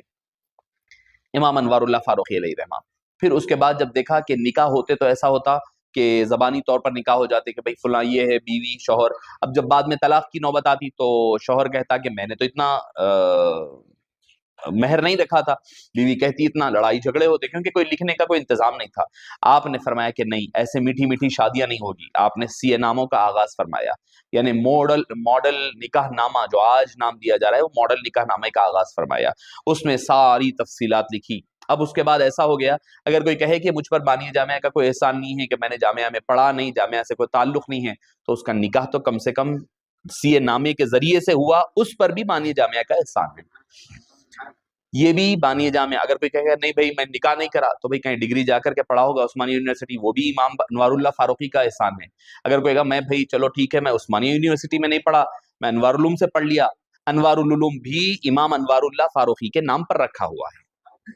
امام انوار اللہ فاروقی علیہ الرحمہ۔ پھر اس کے بعد جب دیکھا کہ نکاح ہوتے تو ایسا ہوتا کہ زبانی طور پر نکاح ہو جاتے کہ بھئی فلاں یہ ہے بیوی شوہر، اب جب بعد میں طلاق کی نوبت آتی تو شوہر کہتا کہ میں نے تو اتنا مہر نہیں رکھا تھا، بیوی کہتی اتنا، لڑائی جھگڑے ہوتے کیونکہ کوئی لکھنے کا کوئی انتظام نہیں تھا۔ آپ نے فرمایا کہ نہیں، ایسے میٹھی میٹھی شادیاں نہیں ہوگی، آپ نے سی اے ناموں کا آغاز فرمایا، یعنی ماڈل نکاح نامہ جو آج نام دیا جا رہا ہے وہ ماڈل نکاح نامے کا آغاز فرمایا، اس میں ساری تفصیلات لکھی۔ اب اس کے بعد ایسا ہو گیا، اگر کوئی کہے کہ مجھ پر بانی جامعہ کا کوئی احسان نہیں ہے کہ میں نے جامعہ میں پڑھا نہیں، جامعہ سے کوئی تعلق نہیں ہے، تو اس کا نکاح تو کم سے کم سی اے نامے کے ذریعے سے ہوا، اس پر بھی بانی جامعہ کا احسان ہے۔ یہ بھی بانی جامعہ، اگر کوئی کہے گا نہیں بھائی میں نکاح نہیں کرا، تو بھائی کہیں ڈگری جا کر کے پڑھا ہوگا عثمانیہ یونیورسٹی، وہ بھی امام انوار اللہ فاروقی کا احسان ہے۔ اگر کوئی کہا میں بھائی چلو ٹھیک ہے میں عثمانیہ یونیورسٹی میں نہیں پڑھا، میں انوار العلوم سے پڑھ لیا، انوار العلوم بھی امام انوار اللہ فاروقی کے نام پر رکھا ہوا ہے،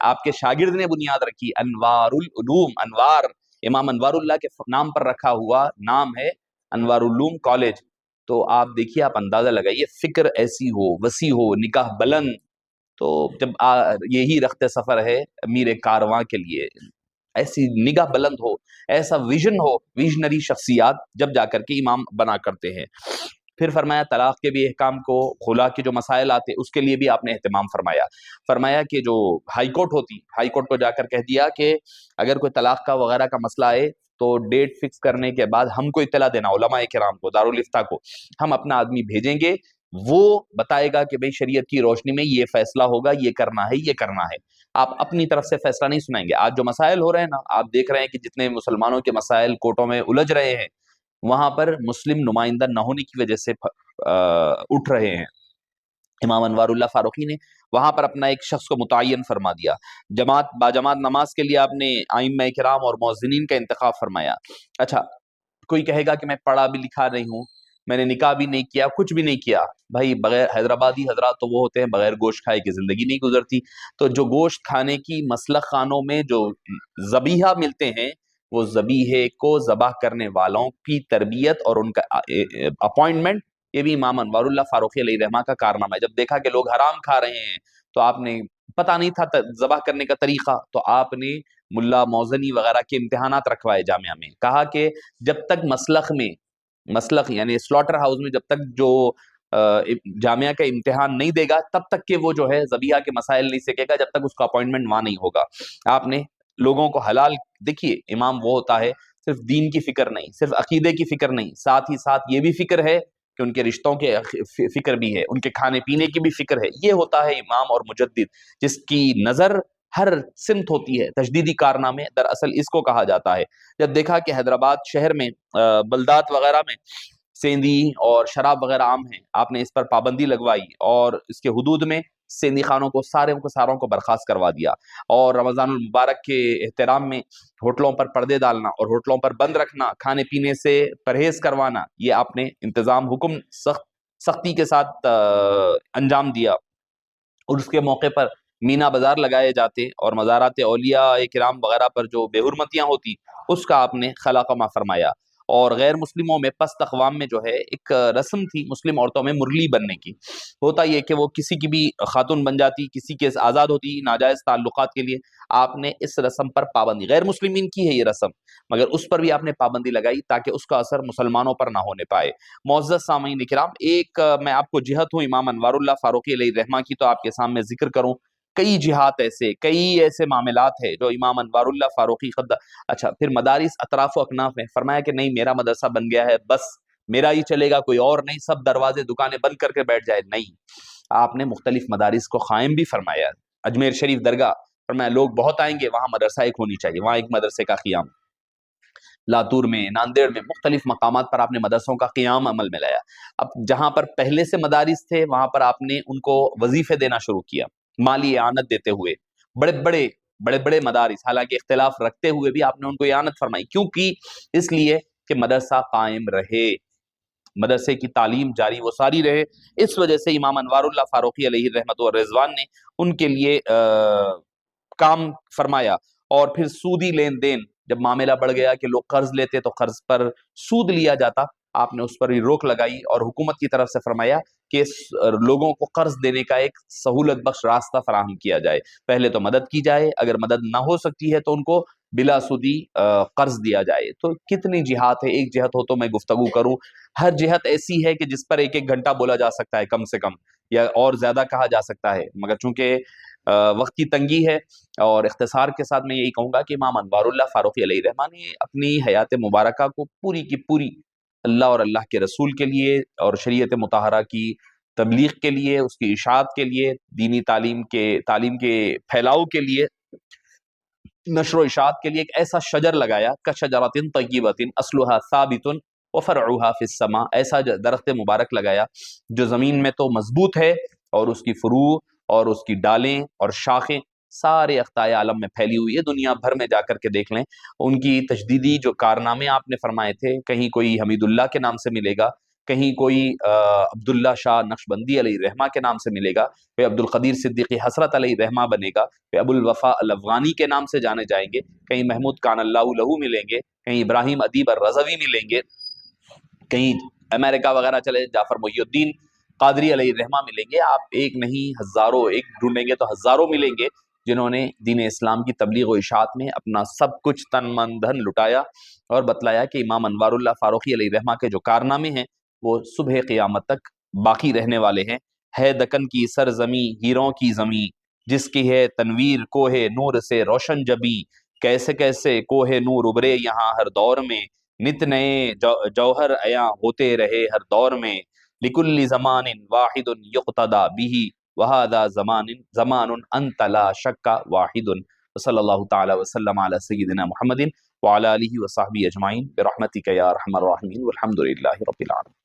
آپ کے شاگرد نے بنیاد رکھی، انوار العلوم، انوار امام انوار اللہ کے نام پر رکھا ہوا نام ہے انوار العلوم کالج۔ تو آپ دیکھیے، آپ اندازہ لگائیے، فکر ایسی ہو، وسیع ہو، نکاح بلند، تو جب یہی رخت سفر ہے امیر کارواں کے لیے، ایسی نگاہ بلند ہو، ایسا ویژن ہو، ویژنری شخصیات جب جا کر کے امام بنا کرتے ہیں۔ پھر فرمایا طلاق کے بھی احکام کو، خلا کے جو مسائل آتے اس کے لیے بھی آپ نے اہتمام فرمایا۔ فرمایا کہ جو ہائی کورٹ ہوتی، ہائی کورٹ کو جا کر کہہ دیا کہ اگر کوئی طلاق کا وغیرہ کا مسئلہ آئے تو ڈیٹ فکس کرنے کے بعد ہم کو اطلاع دینا، علماء کرام کو، دارالافتاء کو، ہم اپنا آدمی بھیجیں گے، وہ بتائے گا کہ بھئی شریعت کی روشنی میں یہ فیصلہ ہوگا، یہ کرنا ہے، یہ کرنا ہے۔ آپ اپنی طرف سے فیصلہ نہیں سنائیں گے۔ آج جو مسائل ہو رہے ہیں نا، آپ دیکھ رہے ہیں کہ جتنے مسلمانوں کے مسائل کورٹوں میں الجھ رہے ہیں، وہاں پر مسلم نمائندہ نہ ہونے کی وجہ سے اٹھ رہے ہیں۔ امام انوار اللہ فاروقی نے وہاں پر اپنا ایک شخص کو متعین فرما دیا، باجماعت نماز کے لیے آپ نے ائمہ کرام اور مؤذنین کا انتخاب فرمایا۔ اچھا، کوئی کہے گا کہ میں پڑھا بھی لکھا نہیں ہوں، میں نے نکاح بھی نہیں کیا، کچھ بھی نہیں کیا، بھائی بغیر حیدرآبادی حضرات تو وہ ہوتے ہیں بغیر گوشت کھائے کی زندگی نہیں گزرتی، تو جو گوشت کھانے کی مسلخ خانوں میں جو ذبیحہ ملتے ہیں، وہ ذبیحے کو ذبح کرنے والوں کی تربیت اور ان کا اپوائنٹمنٹ، یہ بھی امام انوار اللہ فاروقی علیہ الرحمہ کا کارنامہ ہے۔ جب دیکھا کہ لوگ حرام کھا رہے ہیں تو آپ نے، پتہ نہیں تھا ذبح کرنے کا طریقہ، تو آپ نے ملا موزنی وغیرہ کے امتحانات رکھوائے جامعہ میں، کہا کہ جب تک مسلخ یعنی سلاٹر ہاؤس میں جب تک جو جامعہ کا امتحان نہیں دے گا تب تک کہ وہ جو ہے ذبیحہ کے مسائل نہیں سیکھے گا، جب تک اس کا اپوائنٹمنٹ وہاں نہیں ہوگا۔ آپ نے لوگوں کو حلال، دیکھیے امام وہ ہوتا ہے صرف دین کی فکر نہیں، صرف عقیدے کی فکر نہیں، ساتھ ہی ساتھ یہ بھی فکر ہے کہ ان کے رشتوں کے فکر بھی ہے، ان کے کھانے پینے کی بھی فکر ہے۔ یہ ہوتا ہے امام اور مجدد، جس کی نظر ہر سمت ہوتی ہے، تجدیدی کارنامے دراصل اس کو کہا جاتا ہے۔ جب دیکھا کہ حیدرآباد شہر میں بلدات وغیرہ میں سیندی اور شراب وغیرہ عام ہیں، آپ نے اس پر پابندی لگوائی اور اس کے حدود میں سیندی خانوں کو ساروں کو برخاست کروا دیا، اور رمضان المبارک کے احترام میں ہوٹلوں پر پردے ڈالنا اور ہوٹلوں پر بند رکھنا، کھانے پینے سے پرہیز کروانا، یہ آپ نے انتظام حکم سختی کے ساتھ انجام دیا۔ اور اس کے موقع پر مینا بازار لگائے جاتے اور مزارات اولیاء کرام وغیرہ پر جو بے حرمتیاں ہوتی اس کا آپ نے خلا قما فرمایا۔ اور غیر مسلموں میں پست اقوام میں جو ہے ایک رسم تھی مسلم عورتوں میں مرلی بننے کی، ہوتا یہ کہ وہ کسی کی بھی خاتون بن جاتی، کسی کے آزاد ہوتی ناجائز تعلقات کے لیے، آپ نے اس رسم پر پابندی، غیر مسلمین کی ہے یہ رسم مگر اس پر بھی آپ نے پابندی لگائی تاکہ اس کا اثر مسلمانوں پر نہ ہونے پائے۔ معزز سامعین کرام، ایک میں آپ کو جہت ہوں امام انوار اللہ فاروقی علیہ الرحمہ کی تو آپ کے سامنے ذکر کروں، کئی جہات کئی ایسے معاملات ہیں جو امام انوار اللہ فاروقی اچھا پھر مدارس اطراف و اکناف میں فرمایا کہ نہیں میرا مدرسہ بن گیا ہے بس میرا ہی چلے گا، کوئی اور نہیں، سب دروازے دکانیں بند کر کے بیٹھ جائے، نہیں، آپ نے مختلف مدارس کو قائم بھی فرمایا. اجمیر شریف درگاہ فرمایا لوگ بہت آئیں گے، وہاں مدرسہ ایک ہونی چاہیے، وہاں ایک مدرسے کا قیام. لاتور میں، ناندیڑ میں، مختلف مقامات پر آپ نے مدرسوں کا قیام عمل میں لایا. اب جہاں پر پہلے سے مدارس تھے وہاں پر آپ نے ان کو وظیفے دینا شروع کیا، مالی اعانت دیتے ہوئے. بڑے بڑے مدارس حالانکہ اختلاف رکھتے ہوئے بھی آپ نے ان کو اعانت فرمائی. کیوں کی؟ اس لیے کہ مدرسہ قائم رہے، مدرسے کی تعلیم جاری و ساری رہے. اس وجہ سے امام انوار اللہ فاروقی علیہ الرحمۃ والرضوان نے ان کے لیے کام فرمایا. اور پھر سودی لین دین، جب معاملہ بڑھ گیا کہ لوگ قرض لیتے تو قرض پر سود لیا جاتا، آپ نے اس پر بھی روک لگائی اور حکومت کی طرف سے فرمایا کہ لوگوں کو قرض دینے کا ایک سہولت بخش راستہ فراہم کیا جائے. پہلے تو مدد کی جائے، اگر مدد نہ ہو سکتی ہے تو ان کو بلا سودی قرض دیا جائے. تو کتنی جہات ہے، ایک جہت ہو تو میں گفتگو کروں. ہر جہت ایسی ہے کہ جس پر ایک گھنٹہ بولا جا سکتا ہے کم سے کم، یا اور زیادہ کہا جا سکتا ہے، مگر چونکہ وقت کی تنگی ہے اور اختصار کے ساتھ میں یہی کہوں گا کہ امام انوار اللہ فاروقی علیہ الرحمٰ نے اپنی حیات مبارکہ کو پوری کی پوری اللہ اور اللہ کے رسول کے لیے اور شریعت مطہرہ کی تبلیغ کے لیے، اس کی اشاعت کے لیے، دینی تعلیم کے پھیلاؤ کے لیے، نشر و اشاعت کے لیے ایک ایسا شجر لگایا کشجرۃ طیبۃ اصلھا ثابت وفرعھا فی السماء، ایسا درخت مبارک لگایا جو زمین میں تو مضبوط ہے اور اس کی فروع اور اس کی ڈالیں اور شاخیں سارے اقطاع عالم میں پھیلی ہوئی ہے. دنیا بھر میں جا کر کے دیکھ لیں، ان کی تجدیدی جو کارنامے آپ نے فرمائے تھے، کہیں کوئی حمید اللہ کے نام سے ملے گا، کہیں کوئی عبداللہ شاہ نقشبندی علیہ الرحمہ کے نام سے ملے گا، کوئی عبد القدیر صدیقی حسرت علیہ الرحمہ بنے گا، کوئی ابو الوفا الافغانی کے نام سے جانے جائیں گے، کہیں محمود کان اللہ لہو ملیں گے، کہیں ابراہیم ادیب الرضوی ملیں گے، کہیں امریکہ وغیرہ چلے جعفر محی الدین قادری علیہ الرحمہ ملیں گے. آپ ایک نہیں ہزاروں، ایک ڈھونڈیں گے تو ہزاروں ملیں گے جنہوں نے دین اسلام کی تبلیغ و اشاعت میں اپنا سب کچھ تن من دھن لٹایا اور بتلایا کہ امام انوار اللہ فاروقی علیہ الرحمہ کے جو کارنامے ہیں وہ صبح قیامت تک باقی رہنے والے ہیں. ہے دکن کی سرزمی ہیروں کی زمیں، جس کی ہے تنویر کوہ نور سے روشن جبی، کیسے کیسے کوہ نور ابرے یہاں ہر دور میں، نت نئے جوہر عیاں ہوتے رہے ہر دور میں، لکل زمان واحد یقتدی بہ وہذا زمان انت لا شک واحد. صلی اللہ تعالی وسلم علی سیدنا محمد وعلی آلہ وصحبہ اجمعین برحمتک یا ارحم الراحمین والحمد للہ رب العالمین.